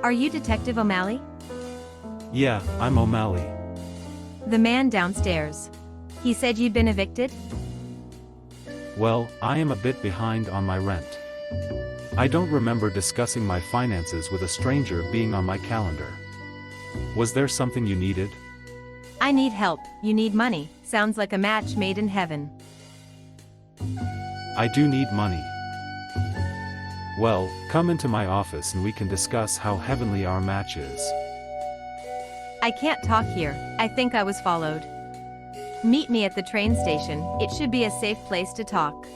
Are you Detective O'Malley? Yeah, I'm O'Malley. The man downstairs. He said you'd been evicted? Well, I am a bit behind on my rent. I don't remember discussing my finances with a stranger being on my calendar. Was there something you needed? I need help. You need money. Sounds like a match made in heaven. I do need money. Well, come into my office and we can discuss how heavenly our match is. I can't talk here. I think I was followed. Meet me at the train station. It should be a safe place to talk.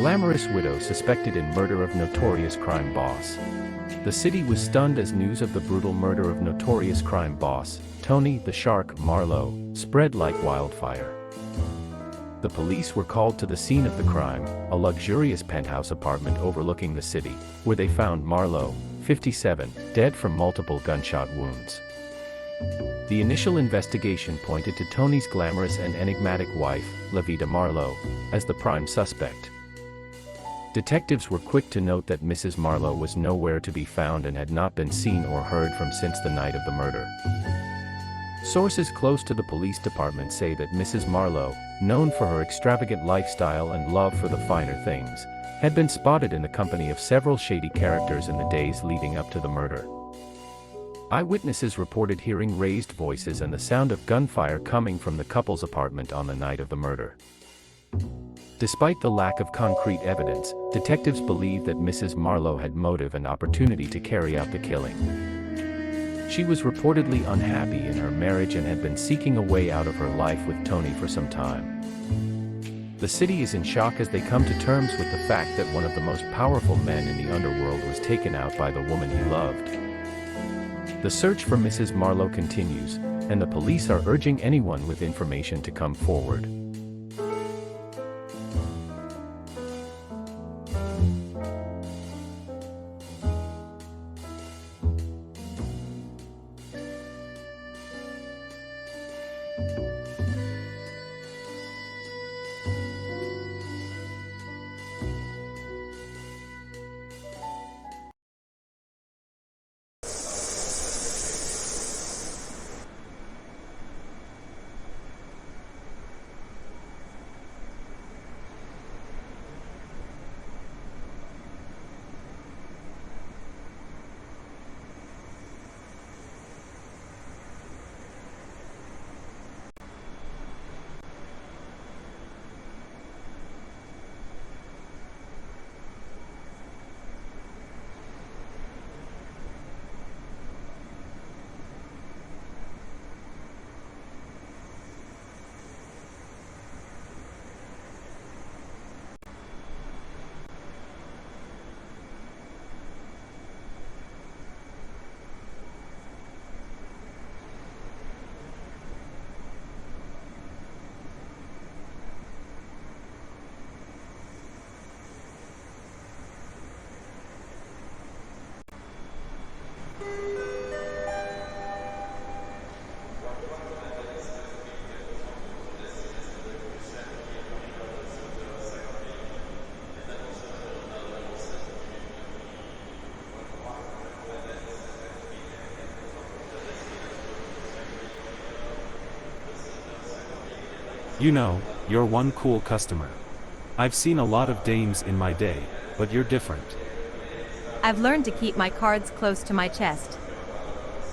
Glamorous widow suspected in murder of notorious crime boss. The city was stunned as news of the brutal murder of notorious crime boss, Tony the Shark Marlowe, spread like wildfire. The police were called to the scene of the crime, a luxurious penthouse apartment overlooking the city, where they found Marlowe, 57, dead from multiple gunshot wounds. The initial investigation pointed to Tony's glamorous and enigmatic wife, Levita Marlowe, as the prime suspect. Detectives were quick to note that Mrs. Marlowe was nowhere to be found and had not been seen or heard from since the night of the murder. Sources close to the police department say that Mrs. Marlowe, known for her extravagant lifestyle and love for the finer things, had been spotted in the company of several shady characters in the days leading up to the murder. Eyewitnesses reported hearing raised voices and the sound of gunfire coming from the couple's apartment on the night of the murder. Despite the lack of concrete evidence, detectives believe that Mrs. Marlowe had motive and opportunity to carry out the killing. She was reportedly unhappy in her marriage and had been seeking a way out of her life with Tony for some time. The city is in shock as they come to terms with the fact that one of the most powerful men in the underworld was taken out by the woman he loved. The search for Mrs. Marlowe continues, and the police are urging anyone with information to come forward. You know, you're one cool customer. I've seen a lot of dames in my day, but you're different. I've learned to keep my cards close to my chest.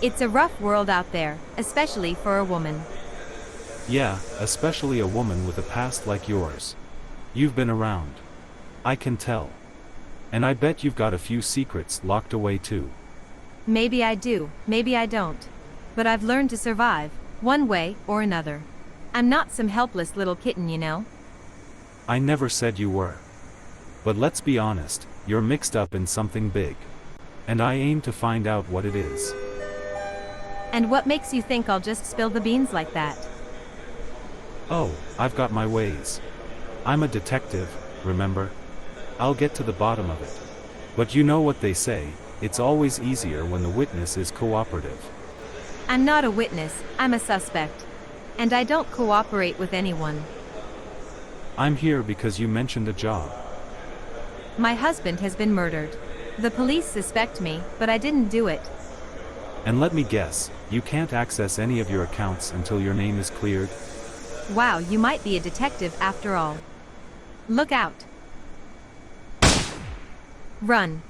It's a rough world out there, especially for a woman. Yeah, especially a woman with a past like yours. You've been around. I can tell. And I bet you've got a few secrets locked away too. Maybe I do, maybe I don't. But I've learned to survive, one way or another. I'm not some helpless little kitten, you know. I never said you were. But let's be honest, you're mixed up in something big. And I aim to find out what it is. And what makes you think I'll just spill the beans like that? Oh, I've got my ways. I'm a detective, remember? I'll get to the bottom of it. But you know what they say, it's always easier when the witness is cooperative. I'm not a witness, I'm a suspect. And I don't cooperate with anyone. I'm here because you mentioned a job. My husband has been murdered. The police suspect me, but I didn't do it. And let me guess, you can't access any of your accounts until your name is cleared? Wow, you might be a detective after all. Look out. Run.